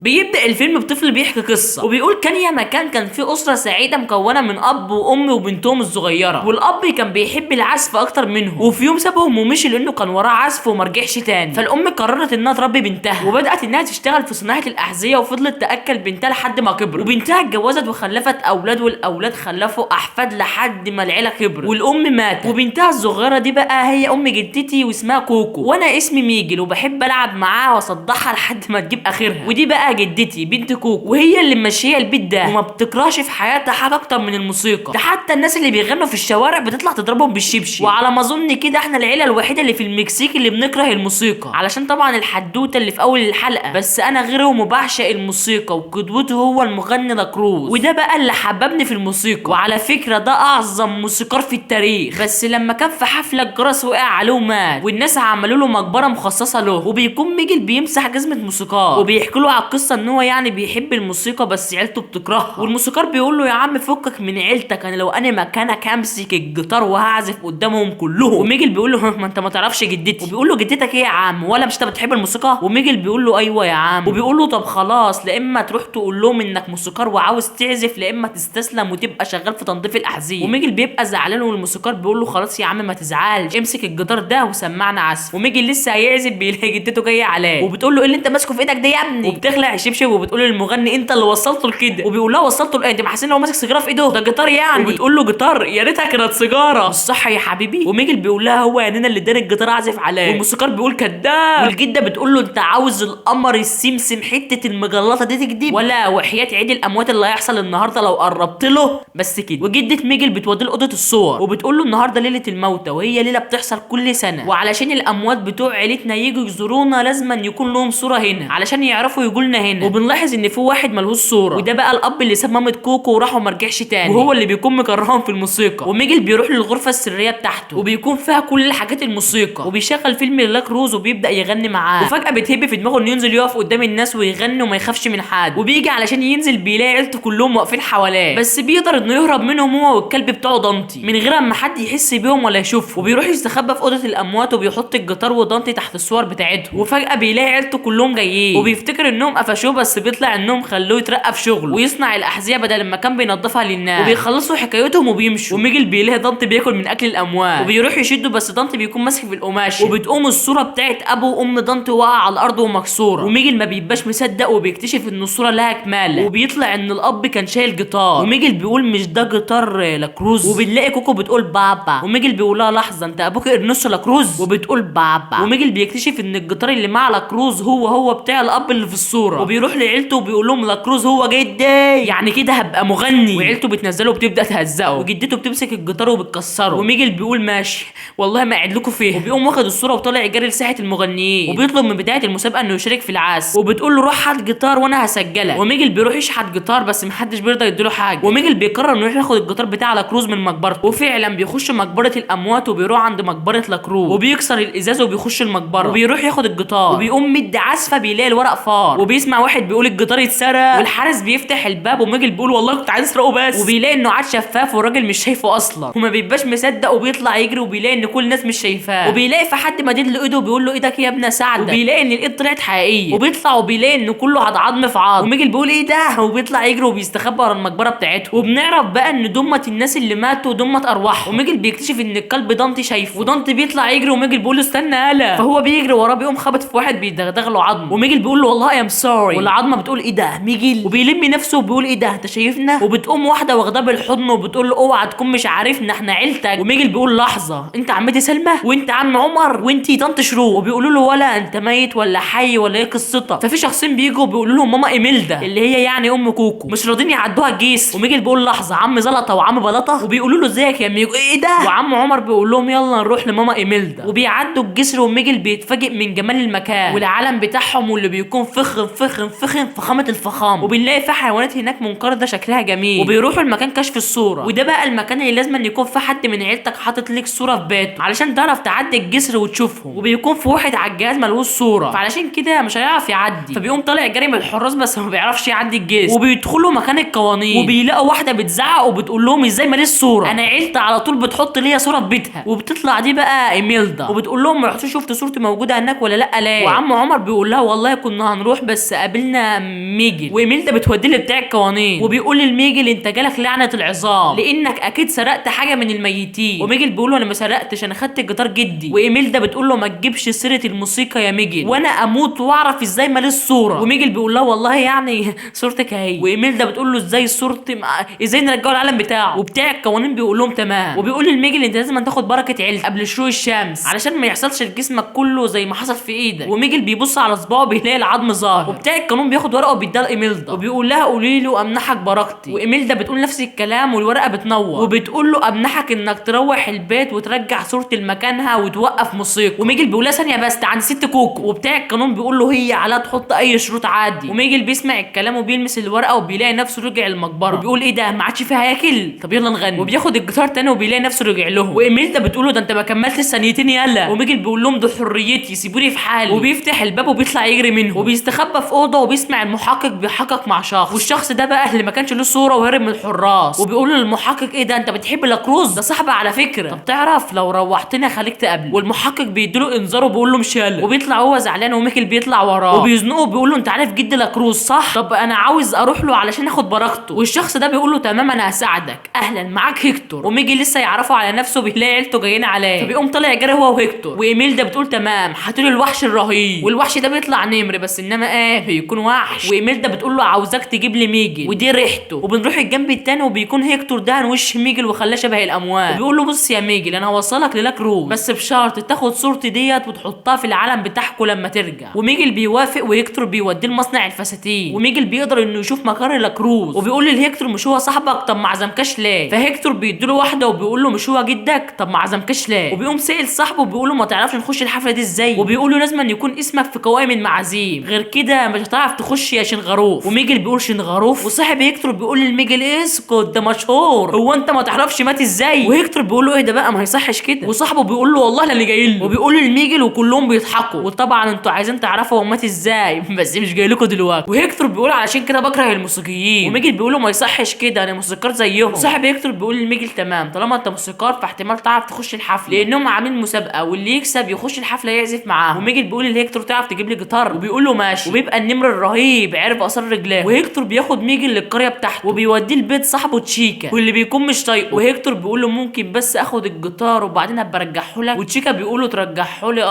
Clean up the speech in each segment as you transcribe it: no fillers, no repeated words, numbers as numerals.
بيبدأ الفيلم بطفل بيحكي قصة وبيقول كان يا مكان كان في أسرة سعيدة مكونة من أب وأم وبنتهم الصغيرة، والأب كان بيحب العزف أكتر منهم، وفي يوم سابهم ومشي لأنه كان وراه عزف ومرجعش تاني. فالأم قررت إنها تربي بنتها وبدأت إنها تشتغل في صناعة الأحذية وفضلت تأكل بنتها لحد ما كبرت، وبنتها اتجوزت وخلفت أولاد والأولاد خلفوا أحفاد لحد ما العيلة كبرت والأم ماتت. وبنتها الصغيرة دي بقى هي أم جدتي واسمها كوكو، وأنا اسمي ميجل وبحب ألعب معاها وأصدعها لحد ما تجيب آخرها. ودي بقى جدتي بنت كوكو وهي اللي ماشيه البيت ده وما بتكرهش في حياتها حاجه اكتر من الموسيقى، ده حتى الناس اللي بيغنوا في الشوارع بتطلع تضربهم بالشبشب. وعلى ما اظن كده احنا العيله الوحيده اللي في المكسيك اللي بنكره الموسيقى، علشان طبعا الحدوته اللي في اول الحلقه. بس انا غيرهم وبعشق الموسيقى وقدوته هو المغني لاكروز، وده بقى اللي حببني في الموسيقى. وعلى فكره ده اعظم موسيقار في التاريخ، بس لما كان في حفله الجرس وقع عليه ومات والناس عملوا له مقبره مخصصه له، وبيكون ميجل بيمسح جزمه موسيقار وبيحكي له على القصه ان هو يعني بيحب الموسيقى بس عيلته بتكرهها. والموسيقار بيقول له يا عم فكك من عيلتك، انا لو انا مكانك همسك الجيتار وهعزف قدامهم كلهم. وميجل بيقول له ما انت ما تعرفش جدتي. وبيقول له جدتك ايه يا عم، ولا مش انت بتحب الموسيقى؟ وميجل بيقول له ايوه يا عم. وبيقول له طب خلاص، لا اما تروح تقول لهم انك موسيقار وعاوز تعزف، لا اما تستسلم وتبقى شغال في تنظيف الاحذيه. وميجل بيبقى زعلان والموسيقار بيقول له خلاص يا عم ما تزعلش، امسك الجيتار ده وسمعنا عزف. وميجل لسه هيعزف بيلاقي جدته جايه عليه وبتقول له ايه اللي انت ماسكه في ايدك ده يا ابني، وبتخلع الشبشب وبتقول للمغني انت اللي وصلته لكده. وبيقول لها وصلته لايه، انت محسن لو ماسك سيجاره في ايده ده جيتار يعني. وبتقول له جيتار يا ريتها كانت سيجاره مش صح يا حبيبي. وميجل بيقول لها هو يعني انا اللي اداني الجيتار اعزف عليه. والموسيقار بيقول كداب. والجده بتقول له انت عاوز القمر السمسم حته المجلطه دي تكذب، ولا وحياه عيد الاموات اللي هيحصل النهارده لو قربت له بس كده. وجده ميجل بتوديه لاوضه الصور وبتقول له النهارده ليله الموتى، وهي ليله بتحصل كل سنه، وعلشان الاموات بتوع عيلتنا يجوا يزورونا لازم يكون لهم صوره هنا علشان يعرفوا يجوا لنا هنا. وبنلاحظ ان في واحد ملهوش صوره، وده بقى الاب اللي ساب مامة كوكو وراح وما رجعش تاني، وهو اللي بيكون مكرههم في الموسيقى. وميجل بيروح للغرفه السريه بتاعته وبيكون فيها كل حاجات الموسيقى، وبيشغل فيلم لاكروز وبيبدا يغني معاه. وفجاه بتهب في دماغه انه ينزل يقف قدام الناس ويغني وما يخافش من حد. وبيجي علشان ينزل بيلاقي عيلته كلهم واقفين حواليه، بس بيقدر انه يهرب منهم هو والكلب بتاعه دانتي من غير اما حد يحس بيهم ولا يشوفه. وبيروح يستخبى في اوضه الاموات وبيحط الجيتار ودانتي تحت الصور بتاعتهم. وفجاه بيلاقي عيلته كلهم جايين وبيفتكر انهم قفشوه، بس بيطلع انهم خلوه يترقى في شغله ويصنع الاحذيه بدل ما كان بينضفها للناس. وبيخلصوا حكايتهم وبيمشوا. وميجل بيلاقي دانتي بياكل من اكل الاموات وبيروح يشده، بس دانتي بيكون ماسك في القماشه وبتقوم الصوره بتاعت ابو وام دانتي واقعه على الارض ومكسوره. وميجل ما بيبقاش مصدق وبيكتشف ان الصوره لها كماله، وبيطلع ان الاب كان شايل جيتار. وميجل بيقول مش ده جيتار لاكروز. وبنلاقي كوكو بتقول بابا، وميجل بيقول لها لحظه انت ابوك ارنوسو لاكروز؟ وبتقول بابا. وميجل بيكتشف ان الجيتار اللي مع لاكروز هو بتاع الاب اللي في الصوره، وبيروح لعيلته وبيقول لهم لاكروز هو جدي يعني كده هبقى مغني. وعيلته بتنزله وبتبدا تهزقه، وجدته بتمسك الجيتار وبتكسره. وميجل بيقول ماشي والله ما قاعد لكم فيه، وبيقوم واخد الصوره وطالع يجري لساحه المغنيين، وبيطلب من بدايه المسابقه انه يشارك في العزف. وبتقول له روح هات جيتار وانا هسجلك. وميجل بيروح يشحت جيتار بس محدش بيرضى يديله حاجه. وميجل بيقرر انه يروح ياخد الجيتار بتاع لاكروز من مقبرته، وفعلا بيخش مقبره الاموات وبيروح عند مقبره لاكروز وبيكسر الازاز وبيخش المقبره وبيروح ياخد الجيتار. وبيقوم مدي عزفه بيلاقي الورق فار، وبيسمع واحد بيقول الجيتار اتسرق، والحارس بيفتح الباب وميجل بيقول والله كنت عايز اسرقه بس، وبيلاقي انه عاد شفاف والراجل مش شايفه اصلا، وما بيبقاش مصدق وبيطلع يجري وبيلاقي ان كل الناس مش شايفاه. وبيلاقي في حد مدد له ايده وبيقول له ايدك يا ابني ساعدك، وبيلاقي ان الايد طلعت حقيقيه. وبيطلع وبيلاقي ان كله عظم في عظم. وميجل بيقول ايه ده، وبيطلع يجري وبيستخبى ورا المقبره بتاعته. وبنعرف بقى ان دمت الناس اللي ماتوا دمت ارواحهم. وميجل بيكتشف ان الكلب دانتي شايفه، ودانتي بيطلع يجري وميجل بيقول له استنى يالا، فهو بيجري وراه بيقوم خبط في واحد بيدغدغ له عظم. وميجل بيقول له والله ام سوري، والعظمه بتقول ايه ده ميجل، وبيلم نفسه وبيقول ايه ده انت شايفنا. وبتقوم واحده واخداه بالحضن وبتقول له اوعى تكون مش عارفنا احنا عيلتك. وميجل بيقول لحظه انت عمتي سلمى وانت عم عمر وانت طنط شروق. وبيقولوا له ولا انت ميت ولا حي ولا ايه قصتك. ففي شخصين بيجوا بيقولوا لهم ماما ايميلدا اللي هي يعني ام كوكو مش راضيين يعدوها الجيس. وميجل بيقول لحظه عم زلطه وعم بلطه، وبيقولوا له ازيك يا ميجو ايه ده. وعم عمر بيقول لهم يلا نروح لماما ايميلدا. وبيعدوا الجسر وميجل بيتفاجئ من جمال المكان والعالم بتاعهم واللي بيكون فخم فخم فخم فخامه الفخام. وبنلاقي في حيوانات هناك منقرضه شكلها جميل. وبيروحوا المكان كشف الصوره، وده بقى المكان اللي لازم يكون في حد من عيلتك حاطط لك صوره في بيته علشان تعرف تعدي الجسر وتشوفهم. وبيكون في واحد على الجهاز ملهوش صوره، فعلشان كده مش هيعرف يعدي، فبيقوم طالع جري من الحراس بس ما بيعرفش يعدي الجسر. وبيدخلوا مكان القوانين وبيلاقوا واحده بتزعق وبتقول لهم ازاي ماليش صوره، انا عيلتي على طول بتحط ليا صوره في بيتها. وبتطلع دي بقى ايميلدا وبتقول لهم ما رحتوش شفتوا صورتي موجوده هناك ولا لا ليه. وعم عمر بيقول لها والله كنا هنروح بس بس قابلنا ميجل، وإيميلدا بتوديه بتاع القوانين وبيقول لميجل انت جالك لعنه العظام لانك اكيد سرقت حاجه من الميتين. وميجل بيقول له انا ما سرقتش، انا خدت الجيتار جدي. وايميلدا بتقول له ما تجيبش سيره الموسيقى يا ميجل وانا اموت واعرف ازاي ماليش صوره. وميجل بيقول لها والله يعني صورتك اهي. وايميلدا بتقول له ازاي صورتي ازاي نرجعه العالم بتاعه. وبتاع القوانين بيقول لهم تمام، وبيقول لميجل انت لازم تاخد بركه عيلتك قبل شروق الشمس علشان ما يحصلش لجسمك كله زي ما حصل في ايدك. وميجل بيبص على صباعه بيلاقي العظم ظاهر. وبتاع القانون بياخد ورقه وبيديها لايميلدا وبيقول لها قولي له امنحك بركتي. وايميلدا بتقول نفس الكلام والورقه بتنور وبتقول له امنحك انك تروح البيت وترجع صورتي لمكانها وتوقف موسيقى. وميجل بيقول لها ثانيه بس عند ست كوكو. وبتاع القانون بيقول له هي على تحط اي شروط عادي. وميجل بيسمع الكلام وبيلمس الورقه وبيلاقي نفسه رجع المقبره وبيقول ايه ده ما عادش فيها هياكل، طب يلا نغني. وبياخد الجيتار تاني وبيلاقي نفسه رجع لهم. وايميلدا بتقول له ده انت ما كملتش ثانيتين يلا. وميجل بيقول لهم ده حريتي سيبوني في حالي. وبيفتح الباب وبيطلع يجري منه وبيستخبى في اوضه وبيسمع المحقق بيحقق مع شخص، والشخص ده بقى اللي ما كانش له صوره وهرب من الحراس. وبيقول للمحقق ايه ده انت بتحب لاكروز ده صاحبي على فكره، طب تعرف لو روحتني خليك تقابله. والمحقق بيديله انذار وبيقول له مش يلا. وبيطلع هو زعلان وميكل بيطلع وراه وبيزنقه بيقول له انت عارف جد لاكروز صح؟ طب انا عاوز اروح له علشان اخد بركته. والشخص ده بيقول له تمام انا هساعدك اهلا معاك هيكتور. وميجي لسه يعرفه على نفسه بيلاقي عيلته جايين عليه فبيقوم طالع جري هو وهيكتور. وايميلدا بتقول تمام هاتوا الوحش الرهيب. والوحش ده بيطلع نمر بس انما ايه بيكون وحش. وايميلدا بتقول له عاوزاك تجيب لي ميجل ودي ريحته. وبنروح الجنب التاني وبيكون هيكتور دهن وش ميجل وخلاه شبه الاموات. وبيقول له بص يا ميجل انا هوصلك للاكروز بس بشرط تاخد صورتي ديت وتحطها في العالم بتاعكم لما ترجع. وميجل بيوافق وهيكتور بيوديه لمصنع الفساتين. وميجل بيقدر انه يشوف مقر لاكروز وبيقول لهيكتور مش هو صاحبك طب ما عزمكش ليه. فهيكتور بيديله واحده وبيقول له مش هو جدك طب ما عزمكش ليه. وبيقوم سائل صاحبه وبيقول له ما تعرفش نخش الحفله دي ازاي. وبيقول له لازم أن يكون اسمك في قوائم المعازيم غير كده مش هتعرف تخش يا شنغاروف. وميجل بيقول شنغاروف وصاحب هيكتور بيقول لميجل اسكت ده مشهور هو انت ما تعرفش مات ازاي. وهيكتور بيقول له ايه ده بقى ما يصحش كده. وصاحبه بيقول له والله انا اللي جاي له. وبيقول لميجل وكلهم بيضحكوا وطبعا انتوا عايزين تعرفوا هو مات ازاي بس مش جاي لكم دلوقتي. وهيكتور بيقول علشان كده بكره الموسيقيين. وميجل بيقول له ما يصحش كده انا موسيقار زيهم. صاحب هيكتور بيقول لميجل تمام طالما انت موسيقار فاحتمال تعرف تخش الحفله لانهم عاملين مسابقه واللي يكسب يخش الحفله يعزف معاهم. وميجل بيقول لهيكتور تعرف تجيب لي جيتار وبيقول له ماشي. وبيبقى النمر الرهيب عرف اثار رجلاه. وهيكتور بياخد ميجل للقريه بتاعته وبيوديه لبيت صاحبه تشيكا واللي بيكون مش طايقه. وهيكتور بيقول له ممكن بس اخد الجيتار وبعدين ابقى ارجعه لك. وتشيكا بيقول له ترجعه لي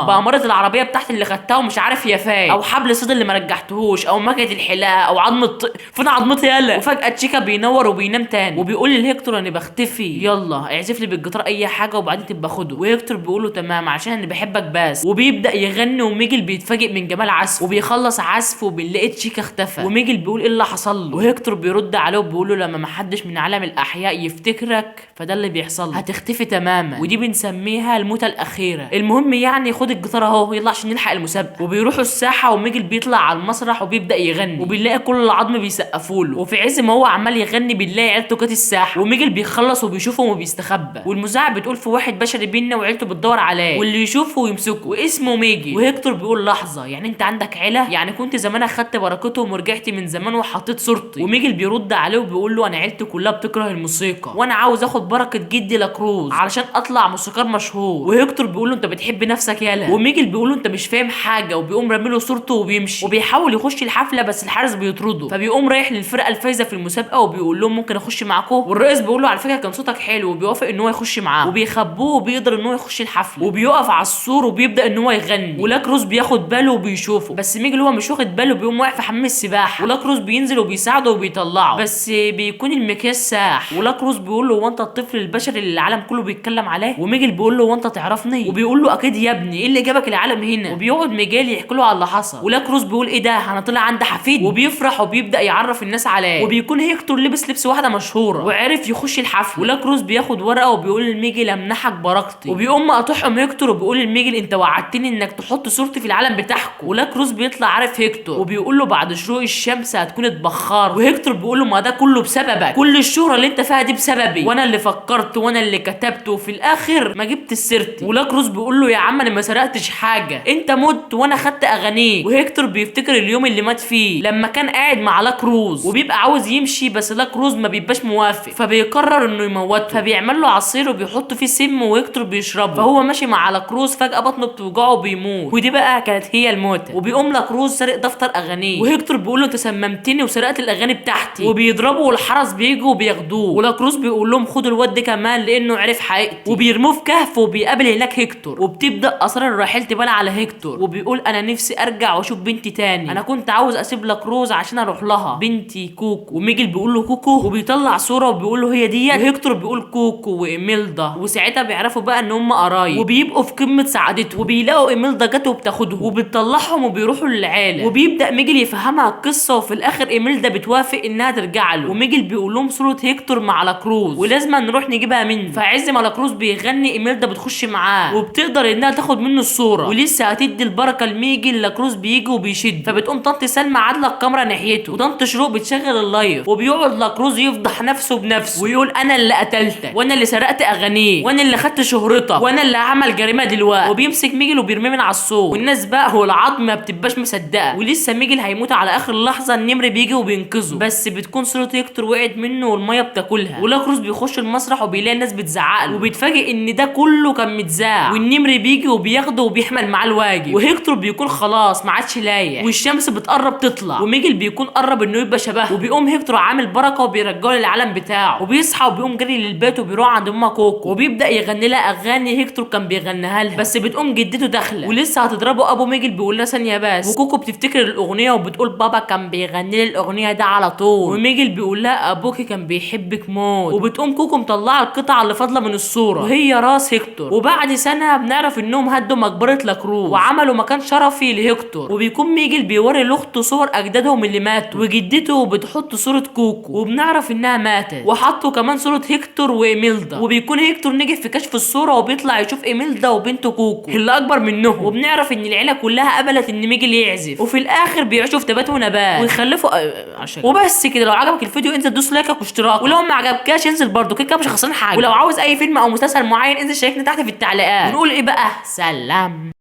بأمارة العربيه بتاعتي اللي خدتها ومش عارف هي فين او حبل الصيد اللي ما رجعتهوش او مكنه الحلاقه او عظمه فين عظمتي يلا. وفجاه تشيكا بينور وبينام تاني وبيقول لهيكتور انا بختفي يلا اعزف لي بالجيتار اي حاجه وبعدين تبقى خده. وهيكتور بيقول له تمام عشان انا بحبك بس. وبيبدا يغني وميجل بيتفاجئ من جمال عزفه وبيخلص عزفه وبنلاقي تشيكا اختفى. وميجل بيقول ايه اللي حصل له. وهيكتور بيرد عليه وبيقول له لما ما حدش من عالم الاحياء يفتكرك فده اللي بيحصل هتختفي تماما ودي بنسميها الموتة الاخيره. المهم يعني خد الجيتار اهو يلا عشان نلحق المسابقه. وبيروحوا الساحه وميجل بيطلع على المسرح وبيبدا يغني وبنلاقي كل العظم بيسقفوا له. وفي عز ما هو عمال يغني بنلاقي عيلته جت الساحه وميجل بيخلص وبيشوفهم وبيستخبى. والمذيعه بتقول في واحد بشري بينا وعيلته بتدور عليه واللي يشوفه ويمسكه واسمه ميجل. وهيكتور بيقول لحظه يعني انت عندك عيله يعني كنت زمان اخدت بركتهم ورجعت من زمان وحطيت صورتي. وميجل بيرد عليه وبيقول له انا عيلتي كلها بتكره الموسيقى وانا عاوز اخد بركه جدي لاكروز علشان اطلع موسيقار مشهور. وهيكتور بيقول له انت بتحب نفسك يالا. وميجل بيقول له انت مش فاهم حاجه وبيقوم رامي له صورته وبيمشي وبيحاول يخش الحفله بس الحارس بيطرده. فبيقوم رايح للفرقه الفايزه في المسابقه وبيقول لهم ممكن اخش معاكم. والرئيس بيقول له على فكره كان صوتك حلو وبيوافق ان هو يخش معاه وبيخبوه وبيقدر ان هو يخش الحفله. وبيقف على السور وبيبدا ان هو يغني ولاكروز بياخد باله وبيشوفه بس ميجل هو مش واخد باله بيقوم واقف في حمام السباحه ولاكروز بينزل وبيساعده وبيطلعه بس بيكون المكياج ساح. ولاكروز بيقول له وانت الطفل البشري اللي العالم كله بيتكلم عليه. وميجل بيقول له وانت تعرفني وبيقول له اكيد يا ابني ايه اللي جابك العالم هنا. وبيقعد ميجال يحكي له على اللي حصل ولاكروز بيقول ايه ده انا طلع عندي حفيد وبيفرح وبيبدا يعرف الناس عليه. وبيكون هيكتور لبس لبس واحده مشهوره وعرف يخش الحفل. ولاكروز بياخد ورقه وبيقول لميجل امنحك بركتي. وبيقوم مقاطعهم هيكتور وبيقول لميجل انت وعدتني انك تحط صورتي في العالم بتاعكم. ولاكروز بيطلع عارف هيكتور وبيقول له بعد شروق الشمس هتكون اتبخرت. وهيكتور بيقول له ما ده كله بسببك كل الشهره اللي انت فيها دي بسببي وانا اللي فكرت وانا اللي كتبت وفي الاخر ما جبت سيرتي. ولاكروز بيقول له يا عم انا ما سرقتش حاجه انت مت وانا خدت اغانيك. وهيكتور بيفتكر اليوم اللي مات فيه لما كان قاعد مع لاكروز وبيبقى عاوز يمشي بس لاكروز ما بيبقاش موافق فبيقرر انه يموته فبيعمل له عصير وبيحط فيه سم وهيكتور بيشربه. فهو ماشي مع لاكروز فجاه بطنه بتوجعه وبيموت ودي بقى كانت هي الموتة. وبيقوم لاكروز لاكروز سرق دفتر اغانيه، وهيكتور بيقول له انت سممتني وسرقت الاغاني بتاعتي، وبيضربه والحرس بيجوا وبياخدوه، ولاكروز بيقول لهم خدوا الواد ده كمان لانه عرف حقيقتي، وبيرموه في كهف وبيقابل هناك هيكتور، وبتبدا اسرار الرحيل تبان على هيكتور، وبيقول انا نفسي ارجع واشوف بنتي تاني، انا كنت عاوز اسيب لاكروز عشان اروح لها، بنتي كوكو. وميجل بيقول له كوكو وبيطلع صوره وبيقول له هي ديت، وهيكتور بيقول كوكو وايميلدا، وساعتها بيعرفوا بقى ان هم قرايب وبيبقوا في قمه سعادتهم، وبيلاقوا ايميلدا جت وبتاخدهم وبتطلعهم وبيروحوا للعالم، وبيبدا ميجل يفهمها القصه، وفي الاخر ايميلدا بتوافق انها ترجع له، وميجل بيقول لهم صوره هيكتور مع لاكروز ولازم نروح نجيبها منه، فعز ما لاكروز بيغني ايميلدا بتخش معاه وبتقدر انها تاخد منه الصوره، ولسه هتدي البركه لميجل لاكروز بيجي وبيشد، فبتقوم طنط سلمى عادله الكاميرا ناحيته، وطنط شروق بتشغل اللايف، وبيقعد لاكروز يفضح نفسه بنفسه ويقول انا اللي قتلتك، وانا اللي سرقت اغانيه، وانا اللي خدت شهرتك، وانا اللي هعمل جريمه دلوقتي، وبيمسك ميجل وبيرميه من على السور، والناس بقى هو العظم ما بتبقاش مصدقه، ولسه ميجل هيموت على اخر لحظه النمر بيجي وبينقذه، بس بتكون صوره هيكتور وقعت منه والميه بتاكلها، ولاكروز بيخش المسرح وبيلاقي الناس بتزعق له، وبيتفاجئ ان ده كله كان متذاع، والنمر بيجي وبياخده وبيحمل معاه الواجب، وهيكتور بيكون خلاص ما عادش لايق، والشمس بتقرب تطلع، وميجل بيكون قرب انه يبقى شبهه، وبيقوم هيكتور عامل بركه وبيرجعه للعالم بتاعه، وبيصحى وبيقوم جري للبيت وبيروح عند امها كوكو، وبيبدا يغني لها اغاني هيكتور كان بيغنيها لها، بس بتقوم جدته داخله ولسه هتضربه، ابو ميجل بيقول لها ثانيه بس، وكوكو بتفتكر الاغنيه وبتقول بابا كان بيغني لي الاغنيه ده على طول، وميجل بيقول لها ابوكي كان بيحبك موت، وبتقوم كوكو مطلعه القطعه اللي فاضله من الصوره وهي راس هيكتور، وبعد سنه بنعرف انهم هدوا مقبره لاكروز وعملوا مكان شرفي لهيكتور، وبيكون ميجل بيوري لاخته صور اجدادهم اللي ماتوا، وجدته بتحط صوره كوكو وبنعرف انها ماتت، وحطوا كمان صوره هيكتور وايميلدا، وبيكون هيكتور نجح في كشف الصوره وبيطلع يشوف ايميلدا وبنته كوكو اللي اكبر منهم، وبنعرف ان العيله كلها قبلت ان ميجل يعزف، وفي الاخر بيعيشوا في تبات ونبات ويخلفوا عشان وبس كده. لو عجبك الفيديو انزل دوس لايك واشتراك، ولو ما عجبكاش انزل برضو كده مش خسران حاجه، ولو عاوز اي فيلم او مسلسل معين انزل شاركني تحت في التعليقات، ونقول ايه بقى سلام.